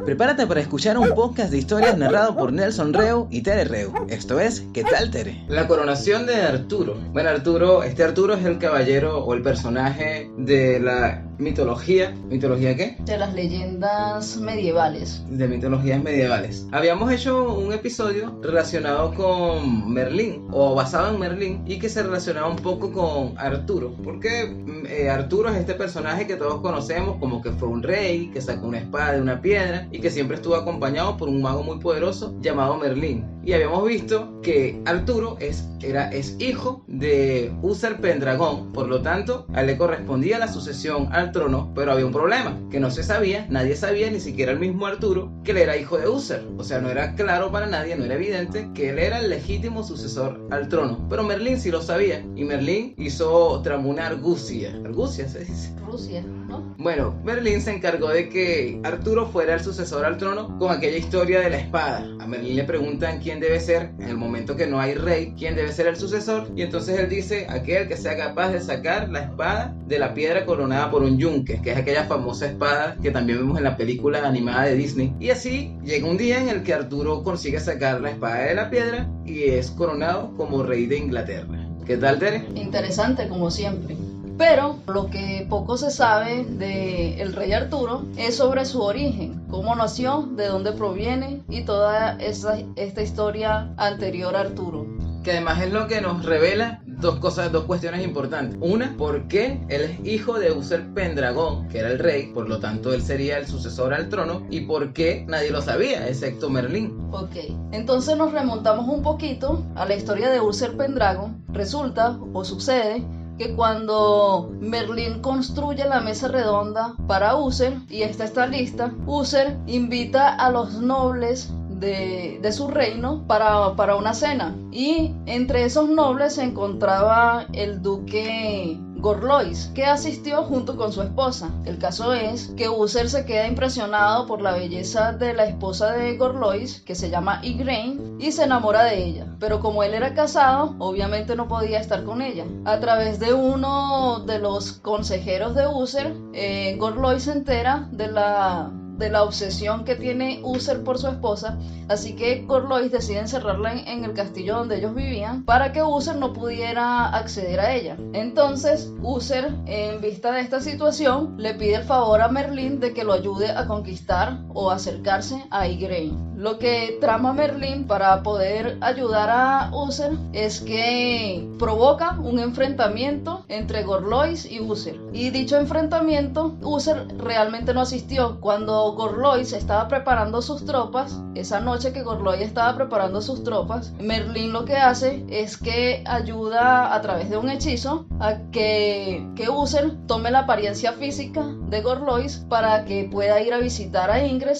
Prepárate para escuchar un podcast de historias narrado por Nelson Reu y Tere Reu. Esto es ¿Qué tal, Tere? La coronación de Arturo. Bueno, Arturo es el caballero o el personaje de la mitología. ¿Mitología qué? De las leyendas medievales. De mitologías medievales. Habíamos hecho un episodio relacionado con Merlín, o basado en Merlín, y que se relacionaba un poco con Arturo. Porque Arturo es este personaje que todos conocemos como que fue un rey, que sacó una espada de una piedra, y que siempre estuvo acompañado por un mago muy poderoso llamado Merlín. Y habíamos visto que Arturo es hijo de Uther Pendragón, por lo tanto a él le correspondía la sucesión al trono, pero había un problema, que no se sabía, nadie sabía, ni siquiera el mismo Arturo, que él era hijo de Uther. O sea, no era claro para nadie, no era evidente que él era el legítimo sucesor al trono, pero Merlín sí lo sabía, y Merlín tramó una argucia. ¿Argucia se dice? Rusia, ¿no? Bueno, Merlín se encargó de que Arturo fuera el sucesor al trono con aquella historia de la espada. A Merlín le preguntan quién debe ser, en el momento que no hay rey, quién debe ser el sucesor, y entonces él dice aquel que sea capaz de sacar la espada de la piedra coronada por un yunque, que es aquella famosa espada que también vemos en la película animada de Disney. Y así llega un día en el que Arturo consigue sacar la espada de la piedra y es coronado como rey de Inglaterra. ¿Qué tal, Tere? Interesante, como siempre. Pero lo que poco se sabe del rey Arturo es sobre su origen, cómo nació, de dónde proviene y toda esta historia anterior a Arturo. Que además es lo que nos revela dos cuestiones importantes. Una, ¿por qué él es hijo de Uther Pendragón, que era el rey, por lo tanto él sería el sucesor al trono? ¿Y por qué nadie lo sabía, excepto Merlín? Ok, entonces nos remontamos un poquito a la historia de Uther Pendragón. Resulta o sucede que cuando Merlín construye la mesa redonda para Uther y esta está lista, Uther invita a los nobles de su reino para una cena, y entre esos nobles se encontraba el duque Gorlois, que asistió junto con su esposa. El caso es que Uther se queda impresionado por la belleza de la esposa de Gorlois, que se llama Igraine, y se enamora de ella. Pero como él era casado, obviamente no podía estar con ella. A través de uno de los consejeros de Uther, Gorlois se entera de la obsesión que tiene Uther por su esposa, así que Gorlois decide encerrarla en el castillo donde ellos vivían para que Uther no pudiera acceder a ella. Entonces Uther, en vista de esta situación, le pide el favor a Merlín de que lo ayude a conquistar o acercarse a Igraine. Lo que trama Merlín para poder ayudar a Uther es que provoca un enfrentamiento entre Gorlois y Uther. Y dicho enfrentamiento, Uther realmente no asistió. Cuando Gorlois estaba preparando sus tropas, esa noche que Gorlois estaba preparando sus tropas, Merlín lo que hace es que ayuda a través de un hechizo a que Uther tome la apariencia física de Gorlois para que pueda ir a visitar a Ingrid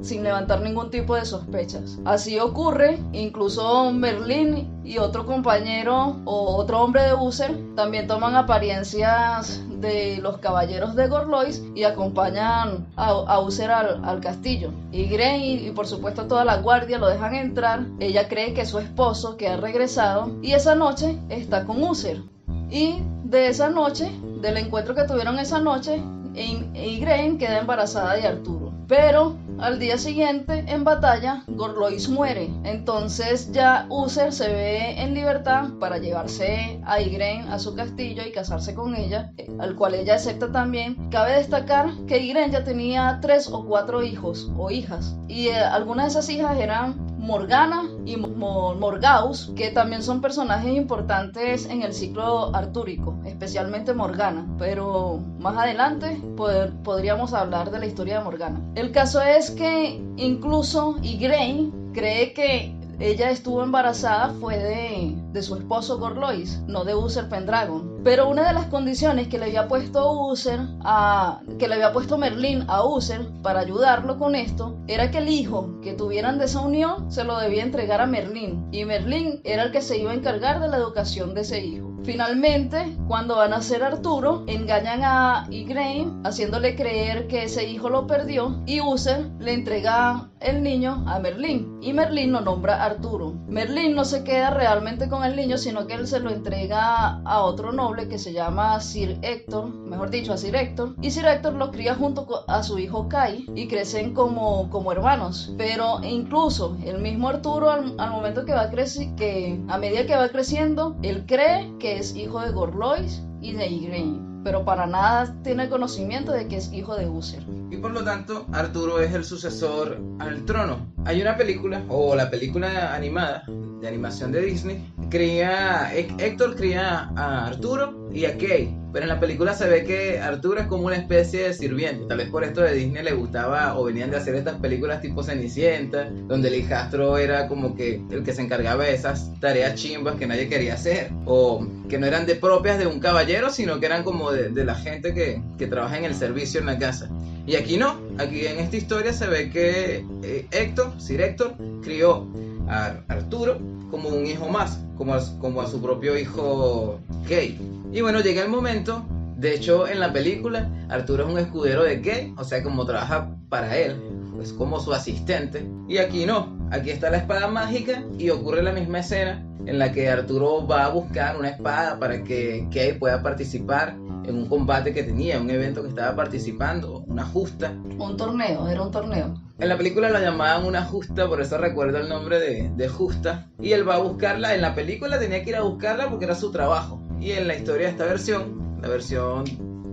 sin levantar ningún tipo de sospechas. Así ocurre, incluso Merlín y otro compañero o otro hombre de Uther también toman apariencias de los caballeros de Gorlois y acompañan a Uther al castillo. Igraine y por supuesto toda la guardia lo dejan entrar. Ella cree que es su esposo, que ha regresado, y esa noche está con Uther. Y de esa noche, del encuentro que tuvieron esa noche, Igraine queda embarazada de Arturo. Pero al día siguiente, en batalla, Gorlois muere. Entonces ya Uther se ve en libertad para llevarse a Igraine a su castillo y casarse con ella, al cual ella acepta también. Cabe destacar que Igraine ya tenía 3 o 4 hijos o hijas, y algunas de esas hijas eran Morgana y Morgaus, que también son personajes importantes en el ciclo artúrico, especialmente Morgana, pero más adelante podríamos hablar de la historia de Morgana. El caso es que incluso Igraine cree que ella estuvo embarazada fue de su esposo Gorlois, no de Uther Pendragon. Pero una de las condiciones que le había puesto Merlín a Uther para ayudarlo con esto era que el hijo que tuvieran de esa unión se lo debía entregar a Merlín, y Merlín era el que se iba a encargar de la educación de ese hijo. Finalmente, cuando van a nacer Arturo, engañan a Igraine haciéndole creer que ese hijo lo perdió y Uther le entrega el niño a Merlín y Merlín lo nombra Arturo. Merlín no se queda realmente con el niño, sino que él se lo entrega a otro noble que se llama Sir Ector, mejor dicho a Sir Ector, y Sir Ector lo cría junto a su hijo Kai y crecen como hermanos. Pero incluso el mismo Arturo al momento que va que a medida que va creciendo, él cree que es hijo de Gorlois y de Igraine, pero para nada tiene conocimiento de que es hijo de Uther. Y por lo tanto, Arturo es el sucesor al trono. Hay una película, o la película animada, de animación de Disney, Héctor cría a Arturo y a Kay, pero en la película se ve que Arturo es como una especie de sirviente. Tal vez por esto de Disney le gustaba o venían de hacer estas películas tipo Cenicienta, donde el hijastro era como que el que se encargaba de esas tareas chimbas que nadie quería hacer, o que no eran de propias de un caballero, sino que eran como de la gente que trabaja en el servicio en la casa. Y aquí no, aquí en esta historia se ve que Sir Ector crió a Arturo como un hijo más, como a su propio hijo Kay. Y bueno, llega el momento, de hecho en la película Arturo es un escudero de Kay, o sea, como trabaja para él, es como su asistente. Y aquí no, aquí está la espada mágica y ocurre la misma escena en la que Arturo va a buscar una espada para que Kay pueda participar en un combate que tenía, un evento que estaba participando, una justa. Un torneo, era un torneo. En la película la llamaban una justa, por eso recuerdo el nombre de justa. Y él va a buscarla, en la película tenía que ir a buscarla porque era su trabajo. Y en la historia de esta versión, la versión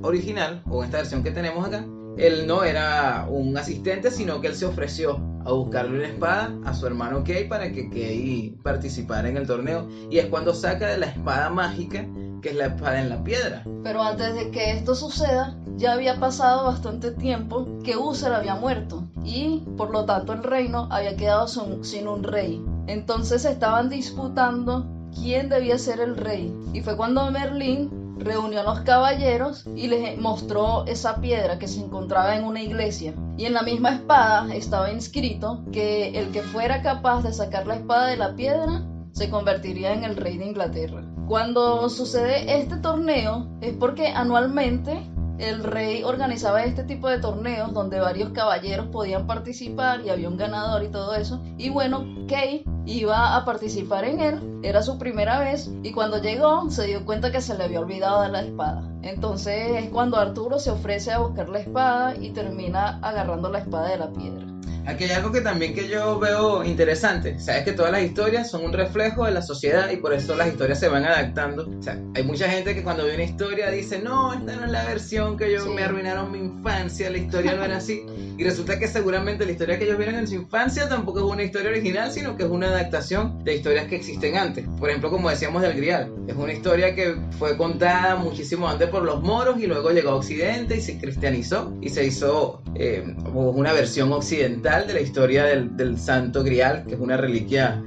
original, o esta versión que tenemos acá, él no era un asistente, sino que él se ofreció a buscarle una espada a su hermano Kay para que Kay participara en el torneo. Y es cuando saca de la espada mágica, que es la espada en la piedra. Pero antes de que esto suceda, ya había pasado bastante tiempo que Uther había muerto y por lo tanto el reino había quedado sin un rey. Entonces estaban disputando quién debía ser el rey y fue cuando Merlín reunió a los caballeros y les mostró esa piedra que se encontraba en una iglesia. Y en la misma espada estaba inscrito que el que fuera capaz de sacar la espada de la piedra se convertiría en el rey de Inglaterra. Cuando sucede este torneo es porque anualmente el rey organizaba este tipo de torneos donde varios caballeros podían participar y había un ganador y todo eso. Y bueno, Kay iba a participar en él, era su primera vez y cuando llegó se dio cuenta que se le había olvidado de la espada. Entonces es cuando Arturo se ofrece a buscar la espada y termina agarrando la espada de la piedra. Aquí hay algo que yo veo interesante. Sabes que todas las historias son un reflejo de la sociedad y por eso las historias se van adaptando. O sea, hay mucha gente que cuando ve una historia dice, no, esta no es la versión que me arruinaron mi infancia, la historia no era así. Y resulta que seguramente la historia que ellos vieron en su infancia tampoco es una historia original, sino que es una adaptación de historias que existen antes. Por ejemplo, como decíamos del Grial, es una historia que fue contada muchísimo antes por los moros y luego llegó a Occidente y se cristianizó y se hizo una versión occidental de la historia del Santo Grial, que es una reliquia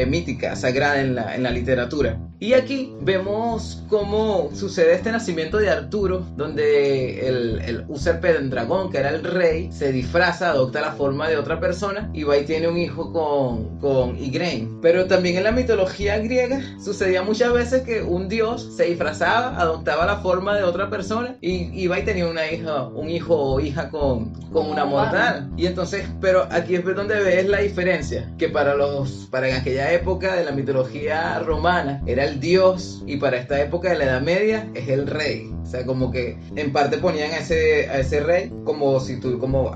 mítica, sagrada en la literatura. Y aquí vemos cómo sucede este nacimiento de Arturo, donde el Uther Pendragón, que era el rey, se disfraza, adopta la forma de otra persona y va y tiene un hijo con Igraine. Pero también en la mitología griega sucedía muchas veces que un dios se disfrazaba, adoptaba la forma de otra persona y iba y tenía un hijo o hija con una mortal. Y entonces, pero aquí es donde ves la diferencia, que para en aquella época de la mitología romana era el dios y para esta época de la Edad Media es el rey. O sea, como que en parte ponían a ese rey como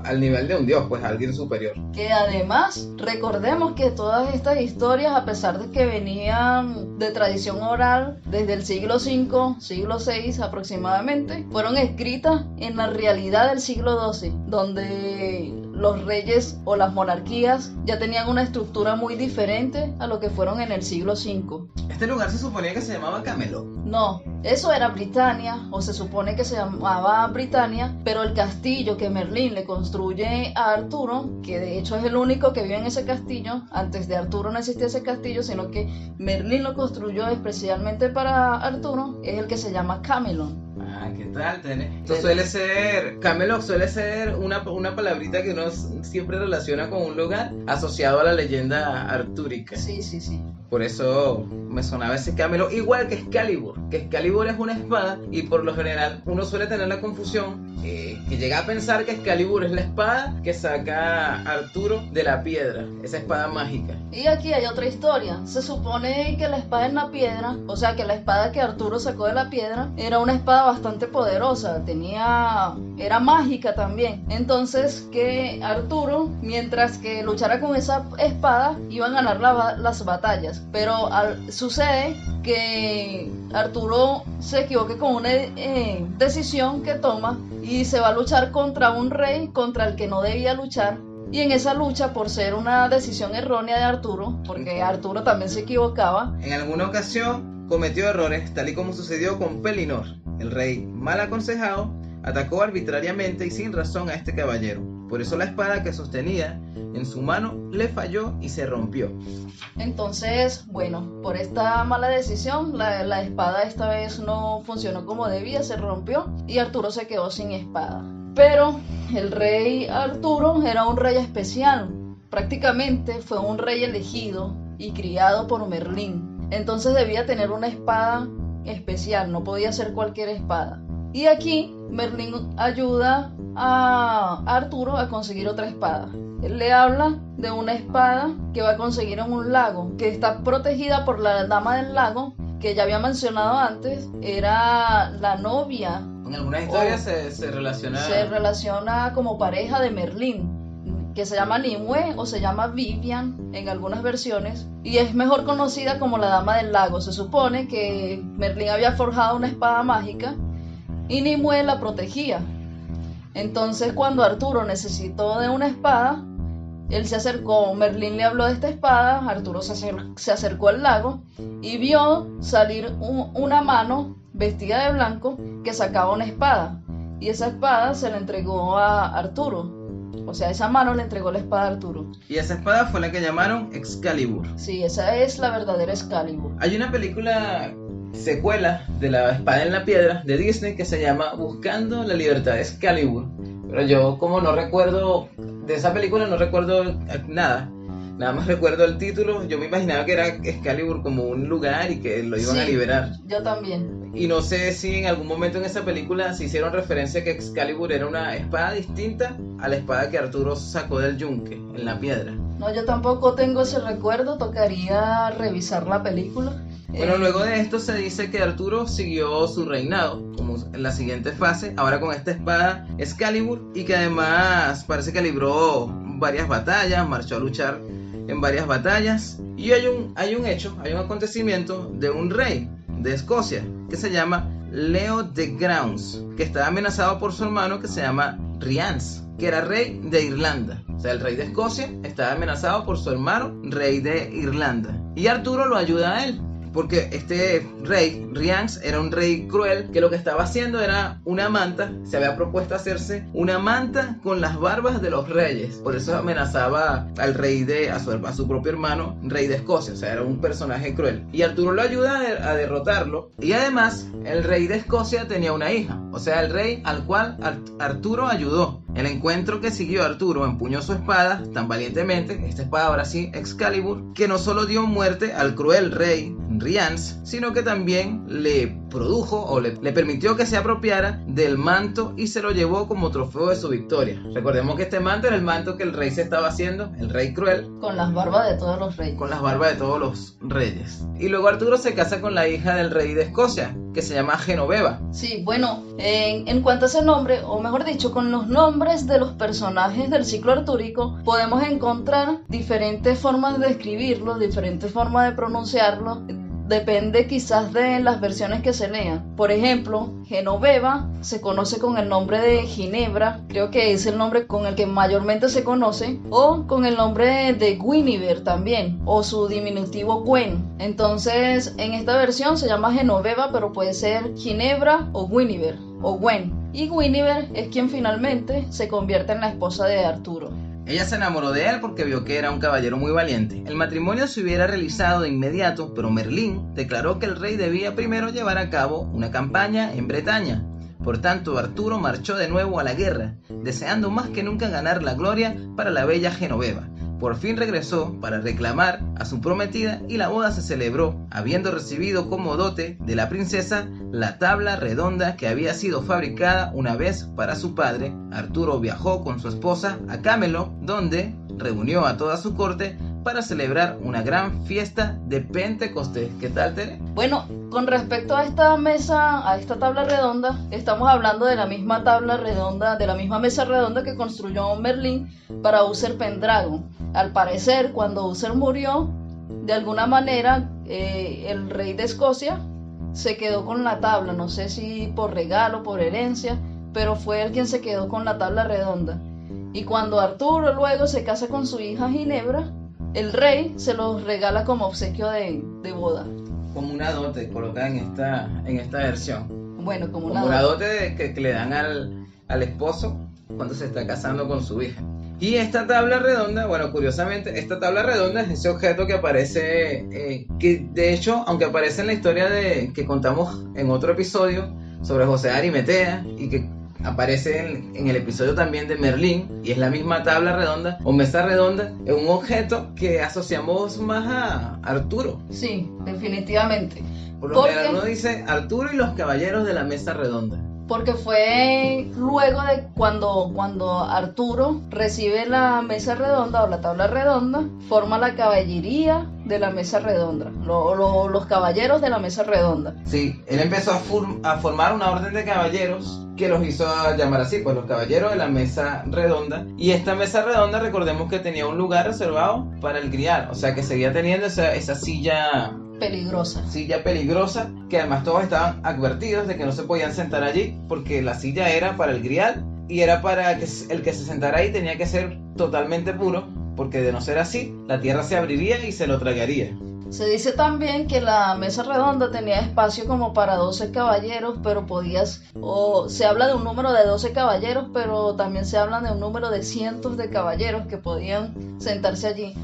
al nivel de un dios, pues alguien superior. Que además, recordemos que todas estas historias, a pesar de que venían de tradición oral desde el siglo V, siglo VI aproximadamente, fueron escritas en la realidad del siglo XII, donde los reyes o las monarquías ya tenían una estructura muy diferente a lo que fueron en el siglo V. Este lugar se suponía que se llamaba Camelot. No, eso era Britania, o se supone que se llamaba Britania, pero el castillo que Merlín le construye a Arturo, que de hecho es el único que vive en ese castillo, antes de Arturo no existía ese castillo, sino que Merlín lo construyó especialmente para Arturo, es el que se llama Camelot. ¿qué tal? Esto suele ser, Camelot suele ser una palabrita que uno siempre relaciona con un lugar asociado a la leyenda artúrica. Sí. Por eso me sonaba ese Camelot, igual que Excalibur es una espada y por lo general uno suele tener la confusión que llega a pensar que Excalibur es la espada que saca Arturo de la piedra, esa espada mágica. Y aquí hay otra historia. Se supone que la espada en la piedra, o sea que la espada que Arturo sacó de la piedra, era una espada bastante poderosa, era mágica también. Entonces que Arturo, mientras que luchara con esa espada, iba a ganar las batallas. Pero sucede que Arturo se equivoque con una decisión que toma y se va a luchar contra un rey contra el que no debía luchar. Y en esa lucha, por ser una decisión errónea de Arturo, porque Arturo también se equivocaba, en alguna ocasión cometió errores, tal y como sucedió con Pellinor. El rey, mal aconsejado, atacó arbitrariamente y sin razón a este caballero. Por eso la espada que sostenía en su mano le falló y se rompió. Entonces, bueno, por esta mala decisión, la espada esta vez no funcionó como debía, se rompió y Arturo se quedó sin espada. Pero el rey Arturo era un rey especial, prácticamente fue un rey elegido y criado por Merlín. Entonces debía tener una espada especial, no podía ser cualquier espada. Y aquí Merlín ayuda a Arturo a conseguir otra espada. Él le habla de una espada que va a conseguir en un lago, que está protegida por la dama del lago, que ya había mencionado antes, era la novia. En algunas historias se relaciona como pareja de Merlín, que se llama Nimue o se llama Vivian en algunas versiones, y es mejor conocida como la dama del lago. Se supone que Merlín había forjado una espada mágica y Nimue la protegía. Entonces cuando Arturo necesitó de una espada, él se acercó, Merlín le habló de esta espada, Arturo se acercó al lago y vio salir una mano vestida de blanco que sacaba una espada, y esa espada se la entregó a Arturo. O sea, esa mano le entregó la espada a Arturo. Y esa espada fue la que llamaron Excalibur. Sí, esa es la verdadera Excalibur. Hay una película secuela de la espada en la piedra de Disney que se llama Buscando la libertad de Excalibur. Pero yo como no recuerdo de esa película, no recuerdo nada más recuerdo el título. Yo me imaginaba que era Excalibur como un lugar y que lo iban a liberar. Yo también. Y no sé si en algún momento en esa película se hicieron referencia a que Excalibur era una espada distinta a la espada que Arturo sacó del yunque en la piedra. No, yo tampoco tengo ese recuerdo, tocaría revisar la película. Bueno, luego de esto se dice que Arturo siguió su reinado, como en la siguiente fase, ahora con esta espada Excalibur, y que además parece que libró varias batallas, marchó a luchar en varias batallas, y hay un acontecimiento de un rey de Escocia que se llama Leo de Grounds, que estaba amenazado por su hermano que se llama Rians, que era rey de Irlanda. O sea, el rey de Escocia estaba amenazado por su hermano, rey de Irlanda, y Arturo lo ayuda a él. Porque este rey, Rians, era un rey cruel que lo que estaba haciendo era una manta. Se había propuesto hacerse una manta con las barbas de los reyes. Por eso amenazaba al rey a su propio hermano, rey de Escocia. O sea, era un personaje cruel. Y Arturo lo ayuda a derrotarlo. Y además, el rey de Escocia tenía una hija. O sea, el rey al cual Arturo ayudó. El encuentro que siguió, Arturo empuñó su espada tan valientemente, esta espada ahora sí, Excalibur, que no solo dio muerte al cruel rey Rians, sino que también le produjo o le permitió que se apropiara del manto y se lo llevó como trofeo de su victoria. Recordemos que este manto era el manto que el rey se estaba haciendo, el rey cruel, con las barbas de todos los reyes. Con las barbas de todos los reyes. Y luego Arturo se casa con la hija del rey de Escocia, que se llama Genoveva. Sí, bueno, en cuanto a ese nombre, o mejor dicho, con los nombres de los personajes del ciclo artúrico, podemos encontrar diferentes formas de escribirlo, diferentes formas de pronunciarlo. Depende quizás de las versiones que se lean. Por ejemplo, Genoveva se conoce con el nombre de Ginebra, creo que es el nombre con el que mayormente se conoce, o con el nombre de Guinevere también, o su diminutivo Gwen. Entonces, en esta versión se llama Genoveva, pero puede ser Ginebra o Guinevere, o Gwen. Y Guinevere es quien finalmente se convierte en la esposa de Arturo. Ella se enamoró de él porque vio que era un caballero muy valiente. El matrimonio se hubiera realizado de inmediato, pero Merlín declaró que el rey debía primero llevar a cabo una campaña en Bretaña, Por tanto, Arturo marchó de nuevo a la guerra, deseando más que nunca ganar la gloria para la bella Genoveva. Por fin regresó para reclamar a su prometida y la boda se celebró, habiendo recibido como dote de la princesa la tabla redonda que había sido fabricada una vez para su padre. Arturo viajó con su esposa a Camelot, donde reunió a toda su corte para celebrar una gran fiesta de Pentecostés. ¿Qué tal, Tere? Bueno, con respecto a esta mesa, a esta tabla redonda, estamos hablando de la misma tabla redonda, de la misma mesa redonda que construyó Merlín para Uther Pendragon. Al parecer, cuando Uther murió, de alguna manera, el rey de Escocia se quedó con la tabla, no sé si por regalo, por herencia, pero fue él quien se quedó con la tabla redonda. Y cuando Arturo luego se casa con su hija Ginebra, el rey se los regala como obsequio de boda. Como una dote colocada en esta versión. Bueno, como una dote que le dan al esposo cuando se está casando con su hija. Y esta tabla redonda, bueno, curiosamente, esta tabla redonda es ese objeto que aparece, que de hecho, aunque aparece en la historia que contamos en otro episodio sobre José de Arimatea y que aparece en el episodio también de Merlín, y es la misma tabla redonda o mesa redonda, es un objeto que asociamos más a Arturo. Sí, definitivamente. Por lo general uno dice Arturo y los caballeros de la mesa redonda. Porque fue luego de cuando Arturo recibe la mesa redonda o la tabla redonda, forma la caballería de la mesa redonda, los caballeros de la mesa redonda. Sí, él empezó a formar una orden de caballeros que los hizo llamar así, pues los caballeros de la mesa redonda. Y esta mesa redonda, recordemos que tenía un lugar reservado para el grial, o sea que seguía teniendo esa silla peligrosa, que además todos estaban advertidos de que no se podían sentar allí porque la silla era para el grial y era para que el que se sentara ahí tenía que ser totalmente puro, porque de no ser así la tierra se abriría y se lo tragaría. Se dice también que la mesa redonda tenía espacio como para 12 caballeros, pero se habla de un número de 12 caballeros, pero también se habla de un número de cientos de caballeros que podían sentarse allí.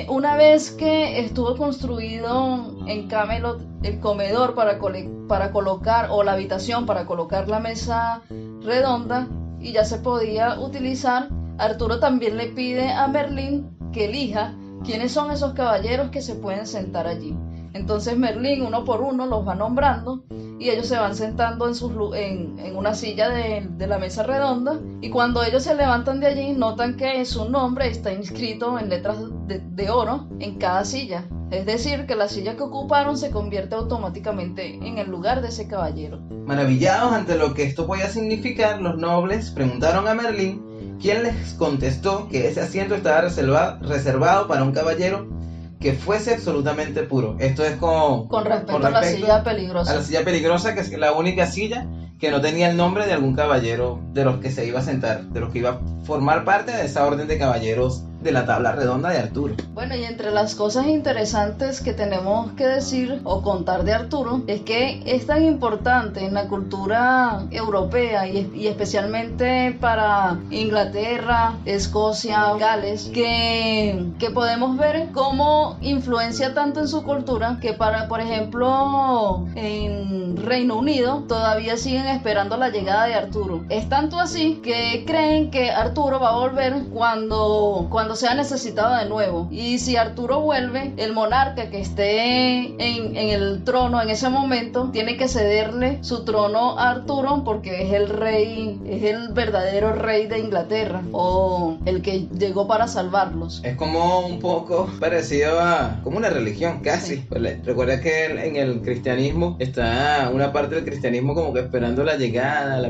Una vez que estuvo construido en Camelot el comedor para colocar, o la habitación para colocar la mesa redonda, y ya se podía utilizar, Arturo también le pide a Merlín que elija quiénes son esos caballeros que se pueden sentar allí. Entonces Merlín, uno por uno, los va nombrando y ellos se van sentando en una silla de la mesa redonda, y cuando ellos se levantan de allí notan que su nombre está inscrito en letras de oro en cada silla. Es decir, que la silla que ocuparon se convierte automáticamente en el lugar de ese caballero. Maravillados ante lo que esto podía significar, los nobles preguntaron a Merlín, quien les contestó que ese asiento estaba reservado para un caballero que fuese absolutamente puro. Esto es con respecto a la silla peligrosa. A la silla peligrosa, que es la única silla que no tenía el nombre de algún caballero de los que se iba a sentar, de los que iba a formar parte de esa orden de caballeros de la tabla redonda de Arturo. Bueno, y entre las cosas interesantes que tenemos que decir o contar de Arturo es que es tan importante en la cultura europea y especialmente para Inglaterra, Escocia, Gales, que podemos ver cómo influencia tanto en su cultura que por ejemplo, en Reino Unido todavía siguen esperando la llegada de Arturo. Es tanto así que creen que Arturo va a volver cuando sea necesitado de nuevo, y si Arturo vuelve, el monarca que esté en el trono en ese momento tiene que cederle su trono a Arturo, porque es el rey, es el verdadero rey de Inglaterra, o el que llegó para salvarlos. Es como un poco parecido a como una religión casi. Sí. Recuerda que en el cristianismo está una parte del cristianismo como que esperando la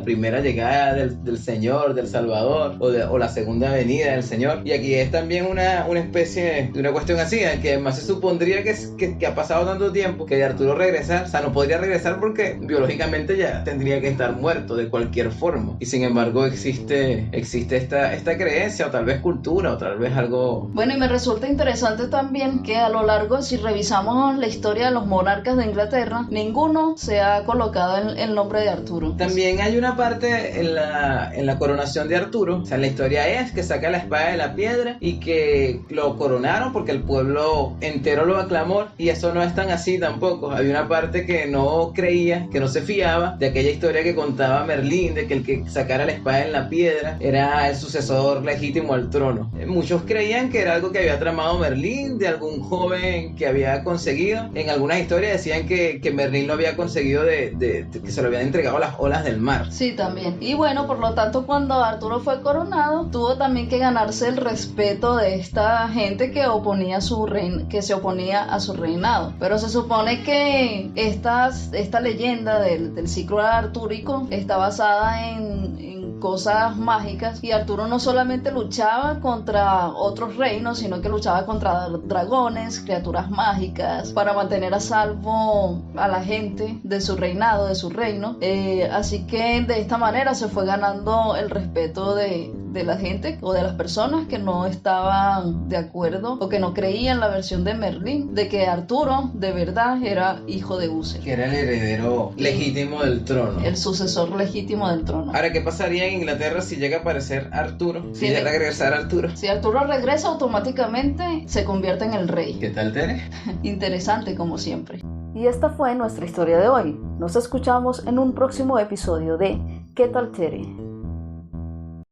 primera llegada del Señor, del Salvador, o la segunda venida del Señor, y aquí es también una especie de una cuestión así, que además se supondría que ha pasado tanto tiempo que de Arturo regresar, o sea, no podría regresar porque biológicamente ya tendría que estar muerto de cualquier forma, y sin embargo existe esta creencia, o tal vez cultura, o tal vez algo. Bueno, y me resulta interesante también que a lo largo, si revisamos la historia de los monarcas de Inglaterra, ninguno se ha colocado el nombre de Arturo. También hay una parte en la coronación de Arturo, o sea, la historia es que saca la espada de la piedra y que lo coronaron porque el pueblo entero lo aclamó, y eso no es tan así tampoco. Había una parte que no creía, que no se fiaba de aquella historia que contaba Merlín, de que el que sacara la espada en la piedra era el sucesor legítimo al trono. Muchos creían que era algo que había tramado Merlín, de algún joven que había conseguido. En algunas historias decían que Merlín lo había conseguido de que se lo habían entregado a las olas del mar. Sí, también. Y bueno, por lo tanto, cuando Arturo fue coronado, tuvo también que ganarse el respeto de esta gente que que se oponía a su reinado. Pero se supone que esta leyenda del ciclo artúrico está basada en cosas mágicas, y Arturo no solamente luchaba contra otros reinos, sino que luchaba contra dragones, criaturas mágicas, para mantener a salvo a la gente de su reinado, de su reino. Así que de esta manera se fue ganando el respeto de la gente o de las personas que no estaban de acuerdo o que no creían la versión de Merlín de que Arturo de verdad era hijo de Uther, que era el heredero legítimo del trono, el sucesor legítimo del trono. Ahora, ¿qué pasaría en Inglaterra si llega a aparecer Arturo? Si llega a regresar Arturo. Si Arturo regresa, automáticamente se convierte en el rey. ¿Qué tal, Tere? Interesante, como siempre. Y esta fue nuestra historia de hoy. Nos escuchamos en un próximo episodio de ¿Qué tal, Tere?